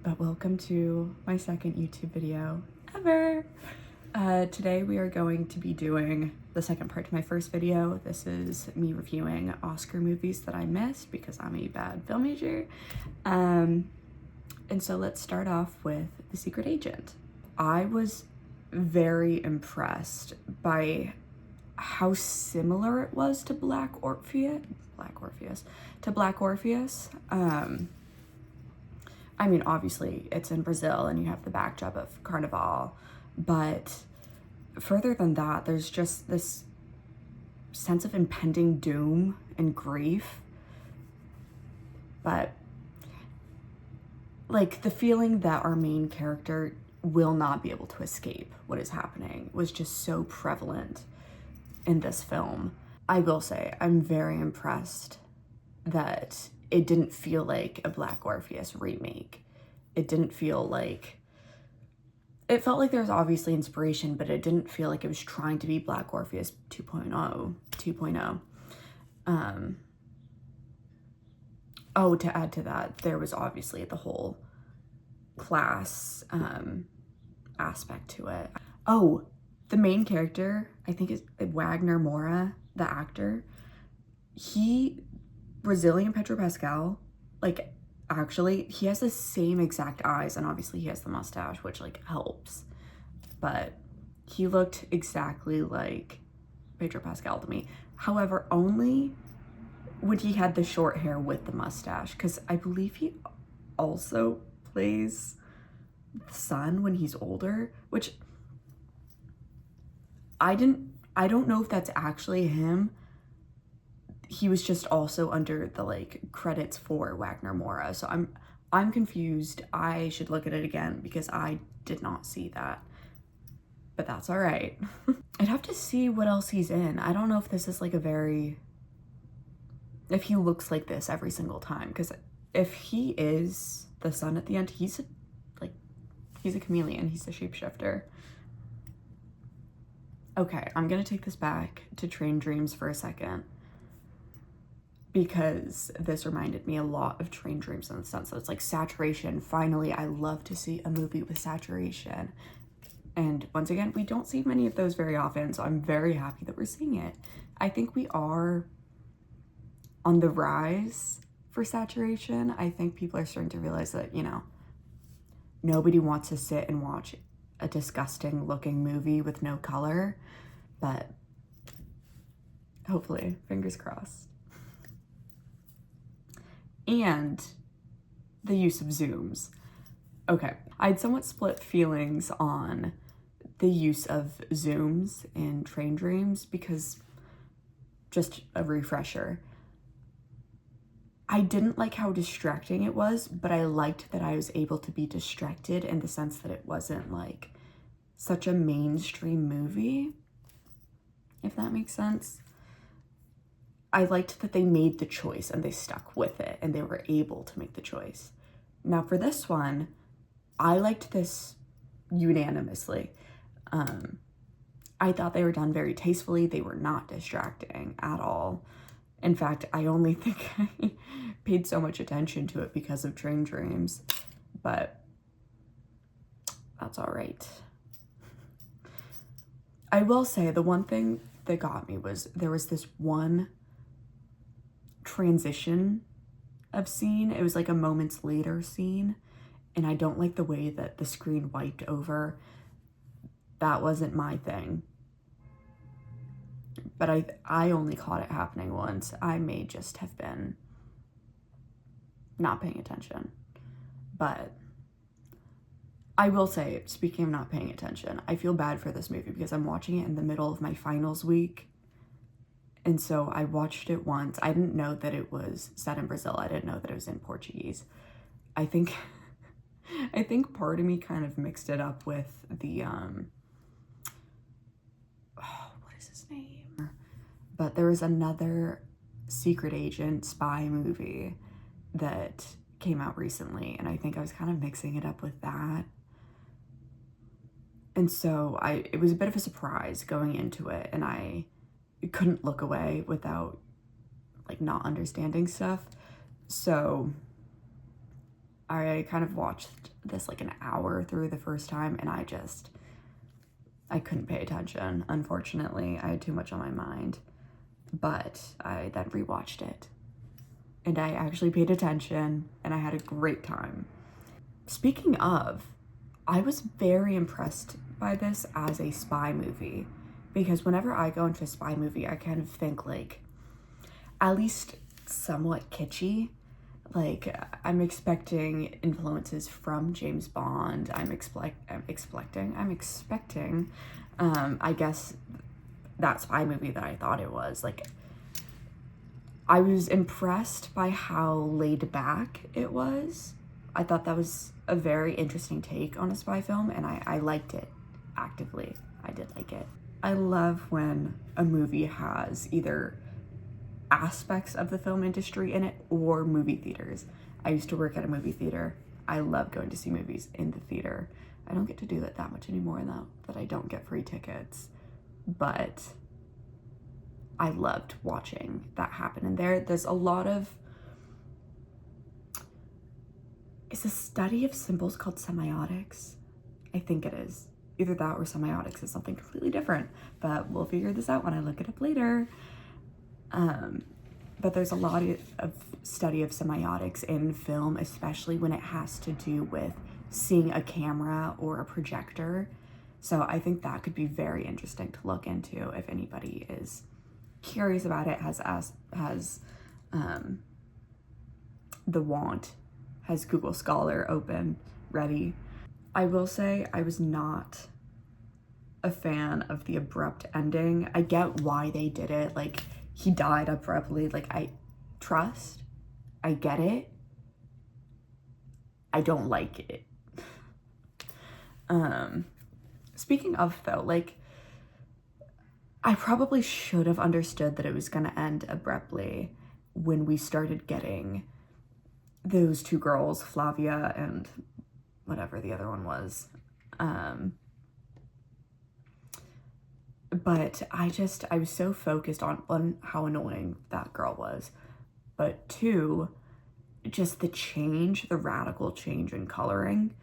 but welcome to my second YouTube video ever. Today we are going to be doing the second part to my first video. This is me reviewing Oscar movies that I missed because I'm a bad film major. And so let's start off with The Secret Agent. I was very impressed by how similar it was to Black Orpheus. I mean, obviously it's in Brazil and you have the backdrop of Carnival, but further than that, there's just this sense of impending doom and grief. But like the feeling that our main character will not be able to escape what is happening was just so prevalent in this film. I will say I'm very impressed that it didn't feel like a Black Orpheus remake. It didn't feel like, it felt like there was obviously inspiration, but it didn't feel like it was trying to be Black Orpheus 2.0. Oh, to add to that, there was obviously the whole class aspect to it. Oh, the main character, I think is Wagner Moura, the actor. Brazilian Pedro Pascal, like, actually, he has the same exact eyes, and obviously he has the mustache, which, like, helps. But he looked exactly like Pedro Pascal to me. However, only when he had the short hair with the mustache, because I believe he also plays the son when he's older, which I don't know if that's actually him. He was just also under the like credits for Wagner Moura, so I'm confused. I should look at it again because I did not see that, but that's all right. I'd have to see what else he's in. I don't know if this is like if he looks like this every single time, because if he is the son at the end, he's a chameleon. He's a shapeshifter. Okay, I'm gonna take this back to Train Dreams for a second, because this reminded me a lot of Train Dreams in the sense that it's like saturation. Finally, I love to see a movie with saturation. And once again, we don't see many of those very often, so I'm very happy that we're seeing it. I think we are on the rise for saturation. I think people are starting to realize that, you know, nobody wants to sit and watch a disgusting looking movie with no color, but hopefully, fingers crossed. And the use of zooms. Okay, I had somewhat split feelings on the use of zooms in Train Dreams because, just a refresher, I didn't like how distracting it was, but I liked that I was able to be distracted in the sense that it wasn't like such a mainstream movie, if that makes sense. I liked that they made the choice and they stuck with it and they were able to make the choice. Now for this one, I liked this unanimously. I thought they were done very tastefully. They were not distracting at all. In fact, I only think I paid so much attention to it because of Train Dreams, but that's all right. I will say the one thing that got me was there was this one transition of scene. It was like a moments later scene, and I don't like the way that the screen wiped over. That wasn't my thing. But I only caught it happening once. I may just have been not paying attention. But I will say, speaking of not paying attention, I feel bad for this movie because I'm watching it in the middle of my finals week. And so I watched it once. I didn't know that it was set in Brazil. I didn't know that it was in Portuguese. I think part of me kind of mixed it up with the, what is his name? But there was another secret agent spy movie that came out recently, and I think I was kind of mixing it up with that. And so it was a bit of a surprise going into it, and I couldn't look away without like not understanding stuff. So I kind of watched this like an hour through the first time, and I couldn't pay attention. Unfortunately, I had too much on my mind, but I then rewatched it and I actually paid attention and I had a great time. Speaking of, I was very impressed by this as a spy movie, because whenever I go into a spy movie, I kind of think like at least somewhat kitschy. Like, I'm expecting influences from James Bond. I'm expecting, I guess, that spy movie that I thought it was. Like, I was impressed by how laid back it was. I thought that was a very interesting take on a spy film, and I liked it actively. I did like it. I love when a movie has either aspects of the film industry in it or movie theaters. I used to work at a movie theater. I love going to see movies in the theater. I don't get to do that much anymore though, that I don't get free tickets. But I loved watching that happen. And there's a lot of, it's a study of symbols called semiotics. I think it is. Either that or semiotics is something completely different, but we'll figure this out when I look it up later. But there's a lot of study of semiotics in film, especially when it has to do with seeing a camera or a projector. So I think that could be very interesting to look into if anybody is curious about it, has the want, has Google Scholar open, ready. I will say I was not a fan of the abrupt ending. I get why they did it. Like, he died abruptly. Like, I get it. I don't like it. Speaking of though, like, I probably should have understood that it was gonna end abruptly when we started getting those two girls, Flavia and whatever the other one was. But I was so focused on, one, how annoying that girl was, but two, just the radical change in coloring,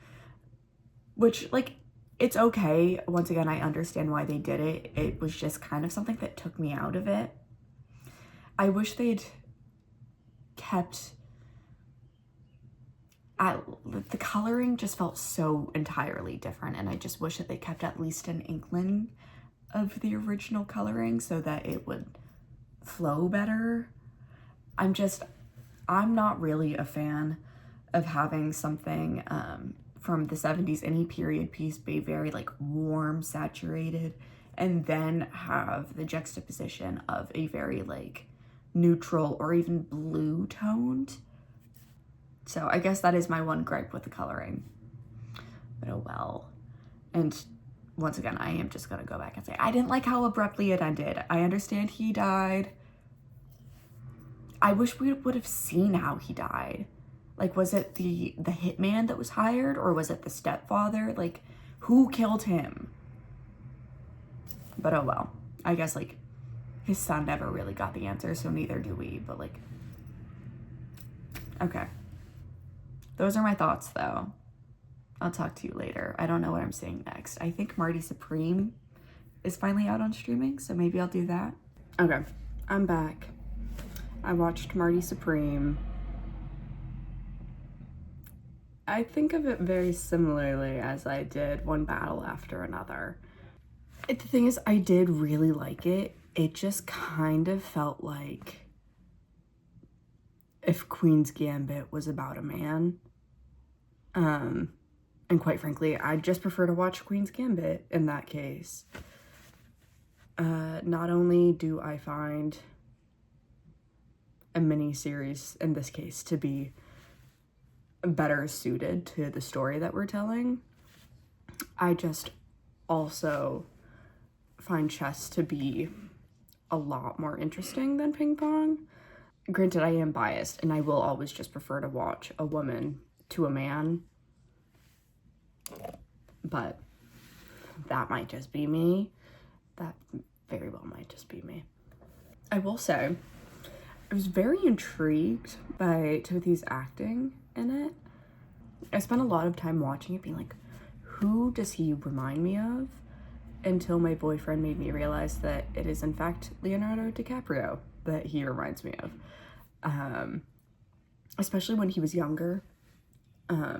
which, like, it's okay. Once again, I understand why they did it. It was just kind of something that took me out of it. I wish they'd kept, the coloring just felt so entirely different, and I just wish that they kept at least an inkling of the original coloring so that it would flow better. I'm not really a fan of having something from the 70s, any period piece, be very like warm, saturated, and then have the juxtaposition of a very like neutral or even blue toned. So I guess that is my one gripe with the coloring, but oh well. And once again, I am just gonna go back and say, I didn't like how abruptly it ended. I understand he died. I wish we would have seen how he died. Like, was it the hitman that was hired, or was it the stepfather? Like, who killed him? But oh well. I guess, like, his son never really got the answer, so neither do we, but like, okay. Those are my thoughts though. I'll talk to you later. I don't know what I'm saying next. I think Marty Supreme is finally out on streaming, so maybe I'll do that. Okay, I'm back. I watched Marty Supreme. I think of it very similarly as I did One Battle After Another. The thing is, I did really like it. It just kind of felt like if Queen's Gambit was about a man. And quite frankly, I'd just prefer to watch Queen's Gambit in that case. Not only do I find a mini-series, in this case, to be better suited to the story that we're telling, I just also find chess to be a lot more interesting than ping pong. Granted, I am biased, and I will always just prefer to watch a woman to a man, but that might just be me. That very well might just be me. I will say, I was very intrigued by Timothy's acting in it. I spent a lot of time watching it being like, who does he remind me of? Until my boyfriend made me realize that it is in fact Leonardo DiCaprio that he reminds me of. Especially when he was younger,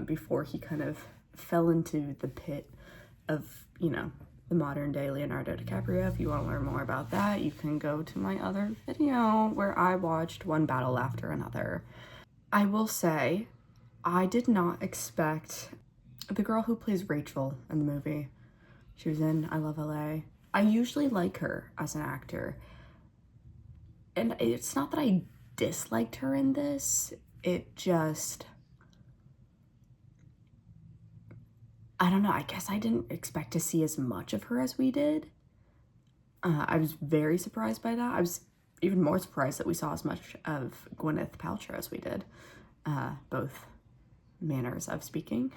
before he kind of fell into the pit of, you know, the modern day Leonardo DiCaprio. If you want to learn more about that, you can go to my other video where I watched one battle after another. I will say, I did not expect the girl who plays Rachel in the movie. She was in I Love LA. I usually like her as an actor. And it's not that I disliked her in this. It just, I don't know. I guess I didn't expect to see as much of her as we did. I was very surprised by that. I was even more surprised that we saw as much of Gwyneth Paltrow as we did. Both manners of speaking.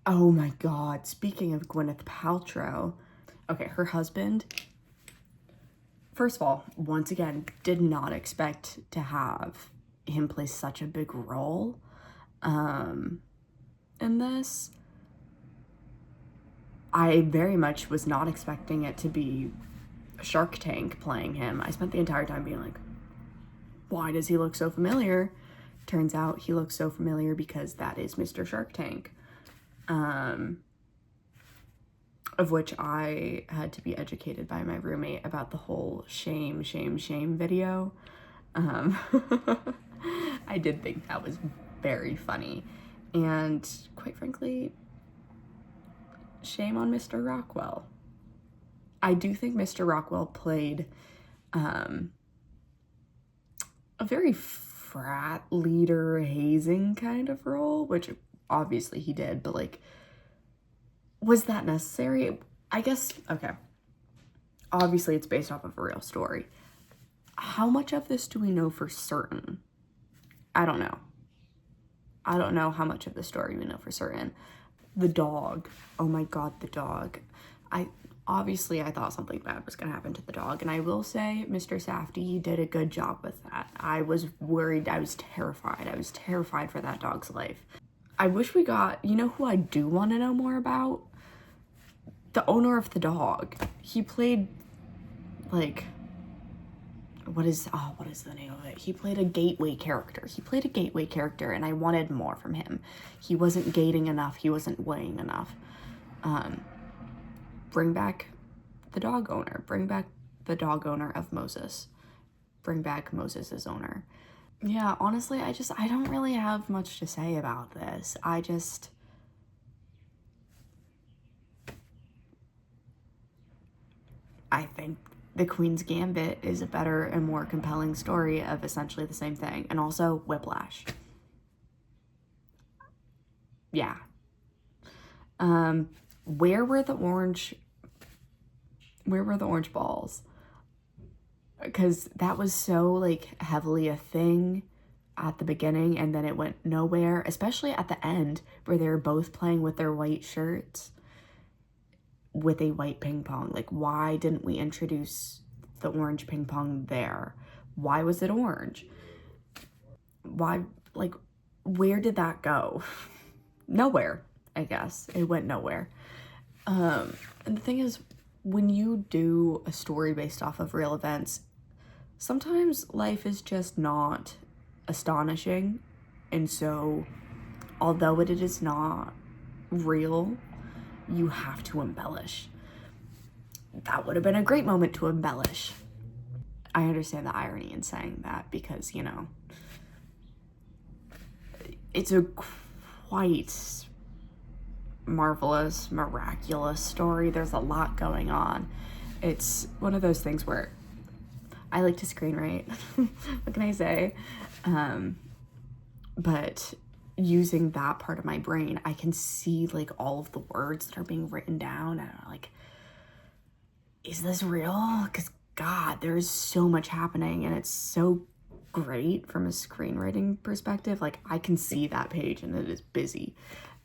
Oh my God, speaking of Gwyneth Paltrow, okay, her husband, first of all, once again, did not expect to have him play such a big role in this. I very much was not expecting it to be Shark Tank playing him. I spent the entire time being like, why does he look so familiar? Turns out he looks so familiar because that is Mr. Shark Tank. Of which I had to be educated by my roommate about the whole shame video. I did think that was very funny. And quite frankly, shame on Mr. Rockwell. I do think Mr. Rockwell played a very frat leader hazing kind of role, which obviously he did, but like, was that necessary? I guess, okay. Obviously it's based off of a real story. How much of this do we know for certain? I don't know. I don't know how much of the story we know for certain. The dog. Oh my God, the dog. Obviously I thought something bad was gonna happen to the dog, and I will say Mr. Safdie did a good job with that. I was worried, I was terrified. I was terrified for that dog's life. I wish we got, you know who I do want to know more about? The owner of the dog. He played, like, what is the name of it? He played a gateway character. He played a gateway character, and I wanted more from him. He wasn't gating enough. He wasn't weighing enough. Bring back the dog owner. Bring back the dog owner of Moses. Bring back Moses' owner. Yeah, honestly, I don't really have much to say about this. I think The Queen's Gambit is a better and more compelling story of essentially the same thing. And also Whiplash. Yeah. Where were the orange balls? Because that was so, like, heavily a thing at the beginning, and then it went nowhere, especially at the end where they were both playing with their white shirts with a white ping pong. Like, why didn't we introduce the orange ping pong there? Why was it orange? Why, like, where did that go? Nowhere, I guess. It went nowhere. And the thing is, when you do a story based off of real events, sometimes life is just not astonishing. And so, although it is not real, you have to embellish. That would have been a great moment to embellish. I understand the irony in saying that because, you know, it's a quite marvelous, miraculous story. There's a lot going on. It's one of those things where I like to screenwrite. What can I say? But using that part of my brain, I can see like all of the words that are being written down, and I'm like, is this real? Because God, there is so much happening, and it's so great from a screenwriting perspective. Like, I can see that page and it is busy,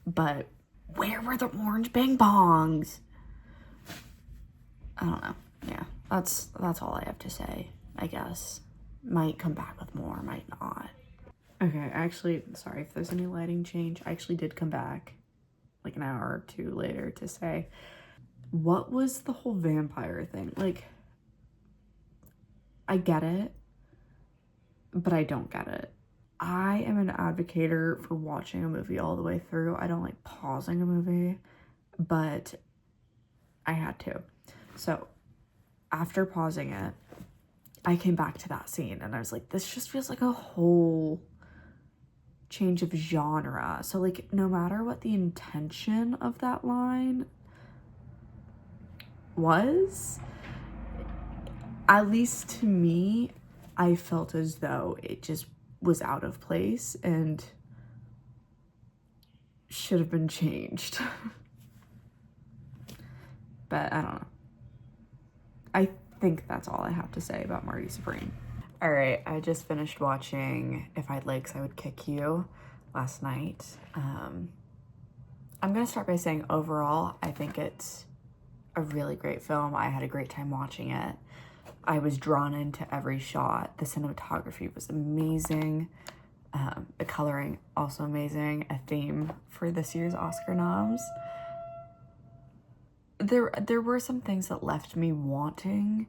but where were the orange bing bongs? I don't know. Yeah, that's all I have to say, I guess. Might come back with more, might not. Okay, actually, sorry if there's any lighting change. I actually did come back like an hour or two later to say, what was the whole vampire thing? Like, I get it, but I don't get it. I am an advocator for watching a movie all the way through. I don't like pausing a movie, but I had to. So after pausing it, I came back to that scene and I was like, this just feels like a whole change of genre. So like, no matter what the intention of that line was, at least to me, I felt as though it just was out of place and should have been changed. But I don't know. I think that's all I have to say about Marty Supreme. All right, I just finished watching If I Had Legs, I Would Kick You last night. I'm gonna start by saying overall, I think it's a really great film. I had a great time watching it. I was drawn into every shot. The cinematography was amazing. The coloring, also amazing. A theme for this year's Oscar noms. There were some things that left me wanting,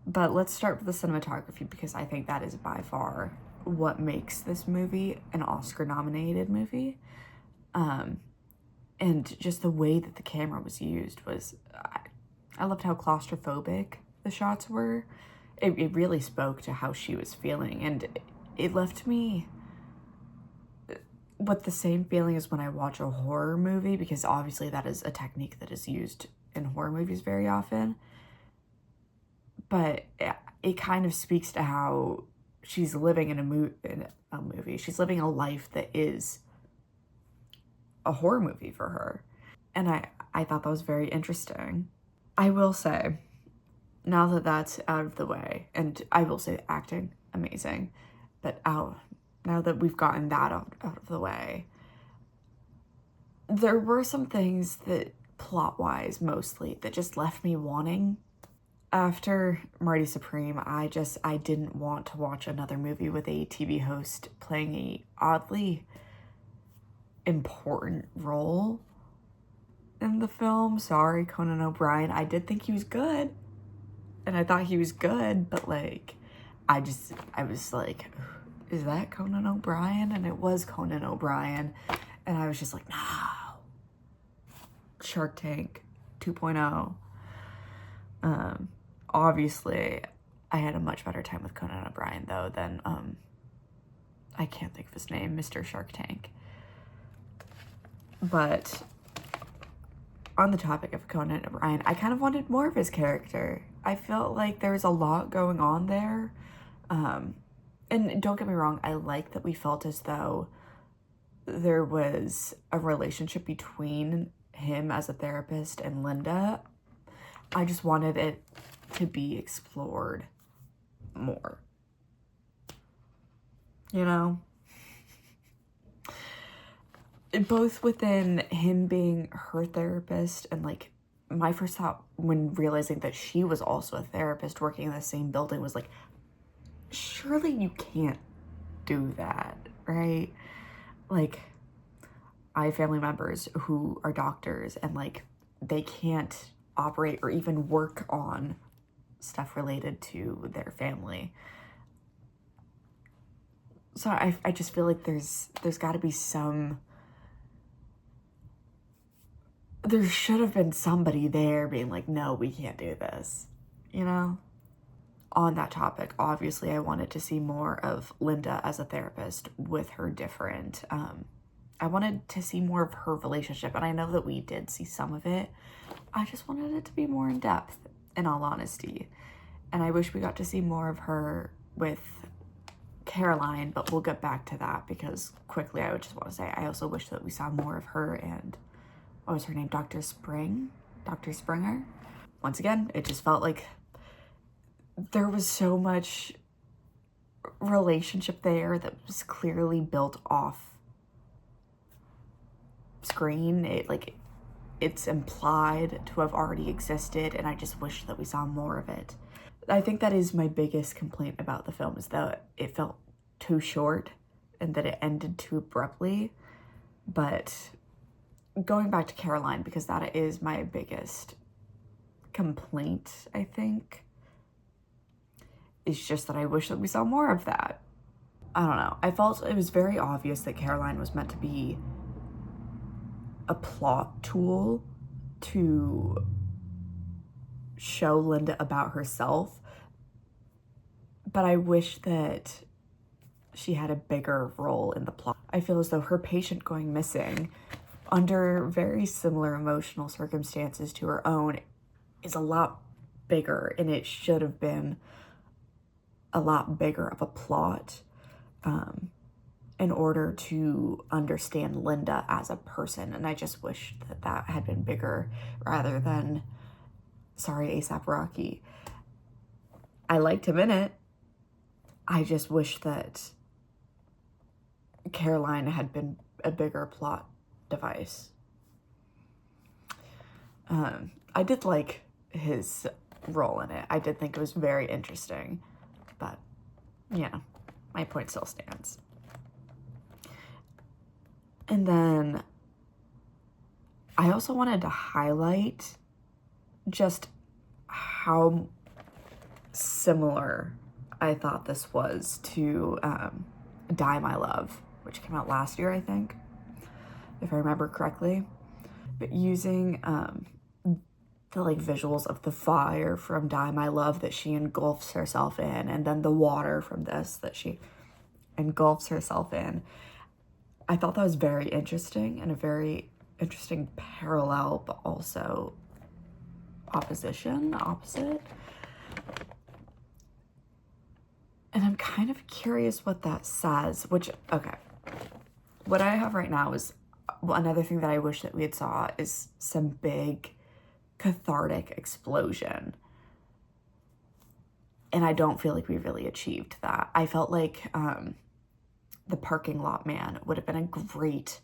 but let's start with the cinematography because I think that is by far what makes this movie an Oscar-nominated movie. And just the way that the camera was used was... I loved how claustrophobic the shots were. It really spoke to how she was feeling, and it left me with the same feeling as when I watch a horror movie, because obviously that is a technique that is used in horror movies very often. But it kind of speaks to how she's living in a movie. She's living a life that is a horror movie for her. And I thought that was very interesting. I will say, now that that's out of the way, and I will say acting, amazing, but now that we've gotten that out of the way, there were some things that, plot-wise mostly, that just left me wanting. After Marty Supreme, I didn't want to watch another movie with a TV host playing a oddly important role in the film. Sorry, Conan O'Brien. I did think he was good, and I thought he was good, but like, I was like, is that Conan O'Brien? And it was Conan O'Brien, and I was just like, no. Shark Tank 2.0. Obviously, I had a much better time with Conan O'Brien, though, than, I can't think of his name, Mr. Shark Tank. But on the topic of Conan O'Brien, I kind of wanted more of his character. I felt like there was a lot going on there. And don't get me wrong, I like that we felt as though there was a relationship between him as a therapist and Linda. I just wanted it to be explored more. You know? Both within him being her therapist and like, my first thought when realizing that she was also a therapist working in the same building was like, surely you can't do that, right? Like, I have family members who are doctors and like, they can't operate or even work on stuff related to their family. So I just feel like there's got to be some... There should have been somebody there being like, no, we can't do this, you know? On that topic, obviously, I wanted to see more of Linda as a therapist with her different... I wanted to see more of her relationship, and I know that we did see some of it. I just wanted it to be more in depth, in all honesty. And I wish we got to see more of her with Caroline, but we'll get back to that because quickly I would just want to say I also wish that we saw more of her and, what was her name, Dr. Springer. Once again, it just felt like there was so much relationship there that was clearly built off screen. It's implied to have already existed, and I just wish that we saw more of it. I think that is my biggest complaint about the film, is that it felt too short and that it ended too abruptly. But going back to Caroline, because that is my biggest complaint, I think, is just that I wish that we saw more of that. I don't know. I felt it was very obvious that Caroline was meant to be a plot tool to show Linda about herself, but I wish that she had a bigger role in the plot. I feel as though her patient going missing under very similar emotional circumstances to her own is a lot bigger, and it should have been a lot bigger of a plot in order to understand Linda as a person. And I just wish that that had been bigger rather than, sorry, A$AP Rocky. I liked him in it. I just wish that Caroline had been a bigger plot device. I did like his role in it. I did think it was very interesting, but yeah, my point still stands. And then I also wanted to highlight just how similar I thought this was to Die My Love, which came out last year, I think, if I remember correctly. But using the like visuals of the fire from Die My Love that she engulfs herself in, and then the water from this that she engulfs herself in, I thought that was very interesting and a very interesting parallel, but also opposite. And I'm kind of curious what that says, which, okay, what I have right now is, well, another thing that I wish that we had saw is some big cathartic explosion. And I don't feel like we really achieved that. I felt like the parking lot man would have been a great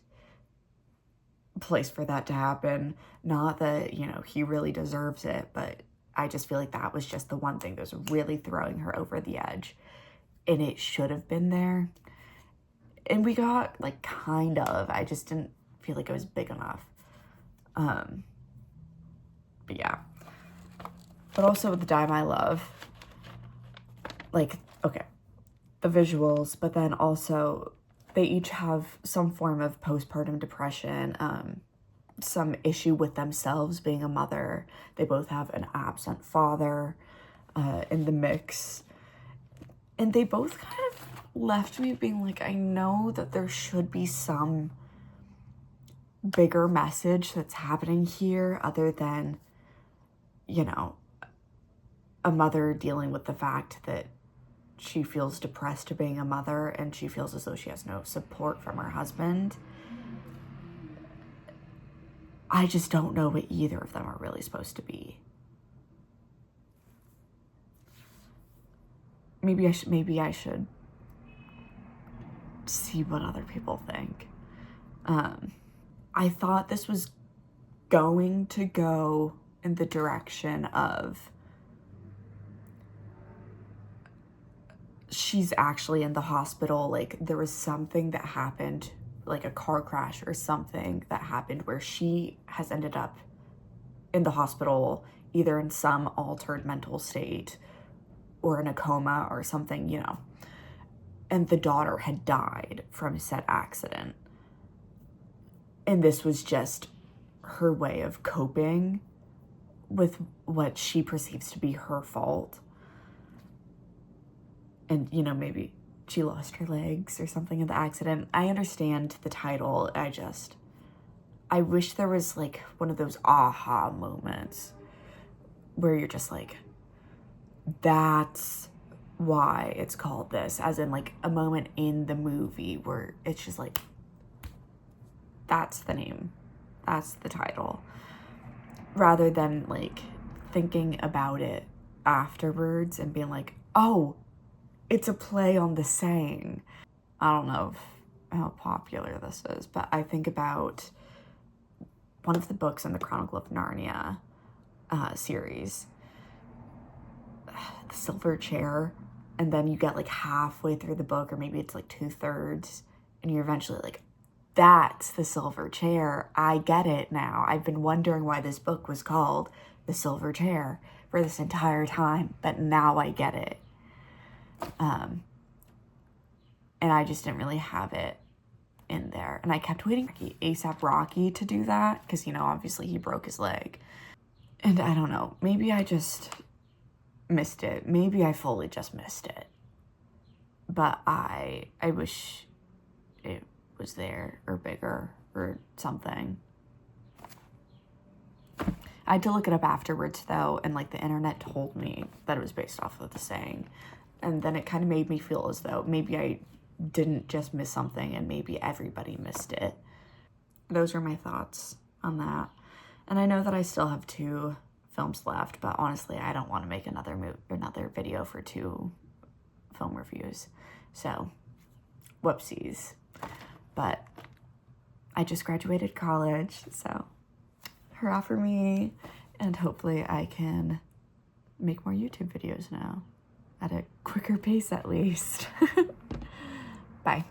place for that to happen. Not that, you know, he really deserves it, but I just feel like that was just the one thing that was really throwing her over the edge. And it should have been there. And we got, like, kind of. I just didn't feel like it was big enough. But yeah. But also with the Die My Love, like, okay, the visuals, but then also they each have some form of postpartum depression, some issue with themselves being a mother. They both have an absent father in the mix. And they both kind of left me being like, I know that there should be some bigger message that's happening here other than, you know, a mother dealing with the fact that she feels depressed to being a mother and she feels as though she has no support from her husband. I just don't know what either of them are really supposed to be. Maybe I should see what other people think. I thought this was going to go in the direction of she's actually in the hospital, like there was something that happened, like a car crash or something that happened where she has ended up in the hospital, either in some altered mental state or in a coma or something, you know, and the daughter had died from said accident. And this was just her way of coping with what she perceives to be her fault. And, you know, maybe she lost her legs or something in the accident. I understand the title. I wish there was like one of those aha moments where you're just like, that's why it's called this, as in like a moment in the movie where it's just like, that's the name, that's the title, rather than like thinking about it afterwards and being like, oh, it's a play on the saying. I don't know how popular this is, but I think about one of the books in the Chronicles of Narnia series, The Silver Chair, and then you get like halfway through the book, or maybe it's like 2/3, and you're eventually like, that's the silver chair. I get it now. I've been wondering why this book was called The Silver Chair for this entire time, but now I get it. And I just didn't really have it in there. And I kept waiting for ASAP Rocky to do that because, you know, obviously he broke his leg. And I don't know, maybe I just missed it. Maybe I fully just missed it. But I wish it was there or bigger or something. I had to look it up afterwards though, and like the internet told me that it was based off of the saying. And then it kind of made me feel as though maybe I didn't just miss something and maybe everybody missed it. Those are my thoughts on that. And I know that I still have 2 films left, but honestly, I don't want to make another video for 2 film reviews. So, whoopsies. But I just graduated college, so hurrah for me. And hopefully I can make more YouTube videos now. At a quicker pace, at least. Bye.